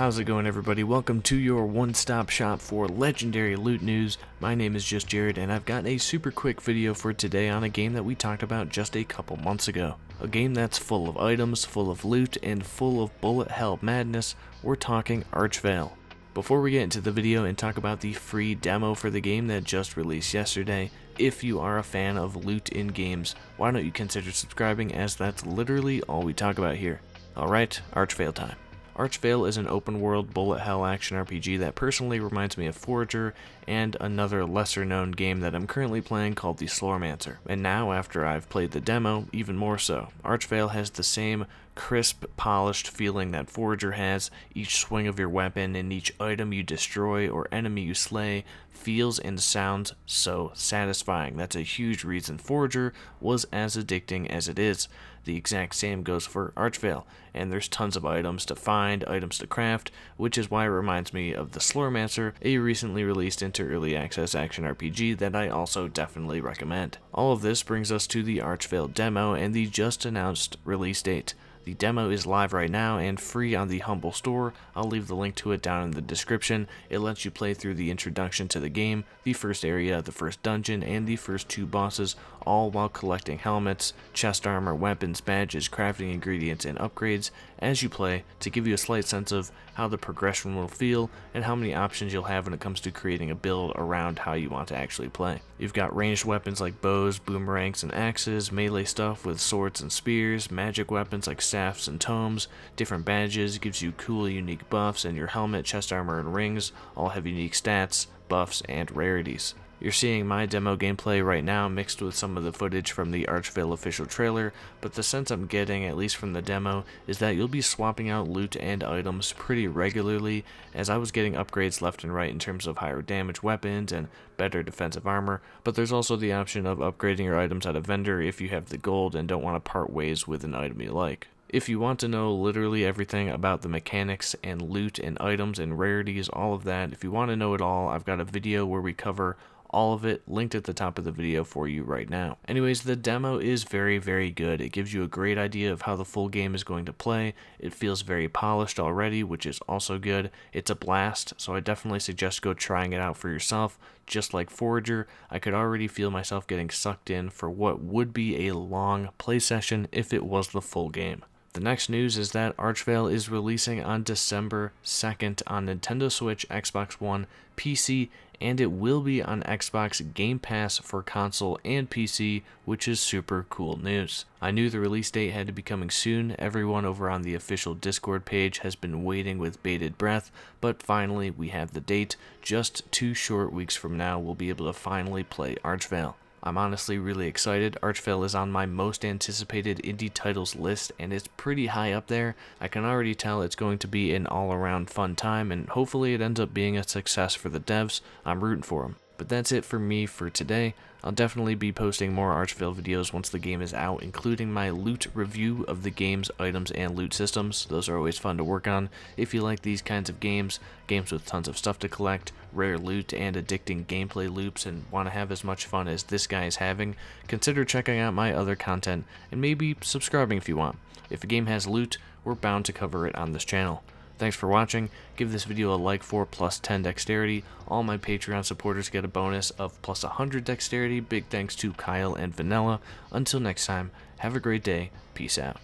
How's it going, everybody? Welcome to your one-stop shop for legendary loot news. My name is just Jared, and I've got a super quick video for today on a game that we talked about just a couple months ago. A game that's full of items, full of loot, and full of bullet hell madness. We're talking Archvale. Before we get into the video and talk about the free demo for the game that just released yesterday, if you are a fan of loot in games, why don't you consider subscribing, as that's literally all we talk about here. Alright, Archvale time. Archvale is an open-world bullet hell action RPG that personally reminds me of Forager and another lesser-known game that I'm currently playing called the Slormancer. And now, after I've played the demo, even more so. Archvale has the same crisp, polished feeling that Forager has. Each swing of your weapon and each item you destroy or enemy you slay feels and sounds so satisfying. That's a huge reason Forager was as addicting as it is. The exact same goes for Archvale, and there's tons of items to find, items to craft, which is why it reminds me of the Slormancer, a recently released into early access action RPG that I also definitely recommend. All of this brings us to the Archvale demo and the just announced release date. The demo is live right now and free on the Humble store. I'll leave the link to it down in the description. It lets you play through the introduction to the game, the first area, the first dungeon, and the first two bosses, all while collecting helmets, chest armor, weapons, badges, crafting ingredients, and upgrades as you play, to give you a slight sense of how the progression will feel and how many options you'll have when it comes to creating a build around how you want to actually play. You've got ranged weapons like bows, boomerangs, and axes, melee stuff with swords and spears, magic weapons like staffs and tomes, different badges, gives you cool unique buffs, and your helmet, chest armor, and rings all have unique stats, buffs, and rarities. You're seeing my demo gameplay right now mixed with some of the footage from the Archvale official trailer, but the sense I'm getting, at least from the demo, is that you'll be swapping out loot and items pretty regularly, as I was getting upgrades left and right in terms of higher damage weapons and better defensive armor, but there's also the option of upgrading your items at a vendor if you have the gold and don't want to part ways with an item you like. If you want to know literally everything about the mechanics and loot and items and rarities, all of that, if you want to know it all, I've got a video where we cover all of it linked at the top of the video for you right now. Anyways, the demo is very good. It gives you a great idea of how the full game is going to play. It feels very polished already, which is also good. It's a blast, so I definitely suggest go trying it out for yourself. Just like Forager, I could already feel myself getting sucked in for what would be a long play session if it was the full game. The next news is that Archvale is releasing on December 2nd on Nintendo Switch, Xbox One, PC, and it will be on Xbox Game Pass for console and PC, which is super cool news. I knew the release date had to be coming soon. Everyone over on the official Discord page has been waiting with bated breath, but finally we have the date. Just 2 short weeks from now, we'll be able to finally play Archvale. I'm honestly really excited. Archvale is on my most anticipated indie titles list, and it's pretty high up there. I can already tell it's going to be an all-around fun time, and hopefully it ends up being a success for the devs. I'm rooting for them. But that's it for me for today. I'll definitely be posting more Archvale videos once the game is out, including my loot review of the game's items and loot systems. Those are always fun to work on. If you like these kinds of games with tons of stuff to collect, rare loot, and addicting gameplay loops, and want to have as much fun as this guy is having, consider checking out my other content, and maybe subscribing if you want. If a game has loot, we're bound to cover it on this channel. Thanks for watching. Give this video a like for plus 10 dexterity. All my Patreon supporters get a bonus of plus 100 dexterity. Big thanks to Kyle and Vanilla. Until next time, have a great day. Peace out.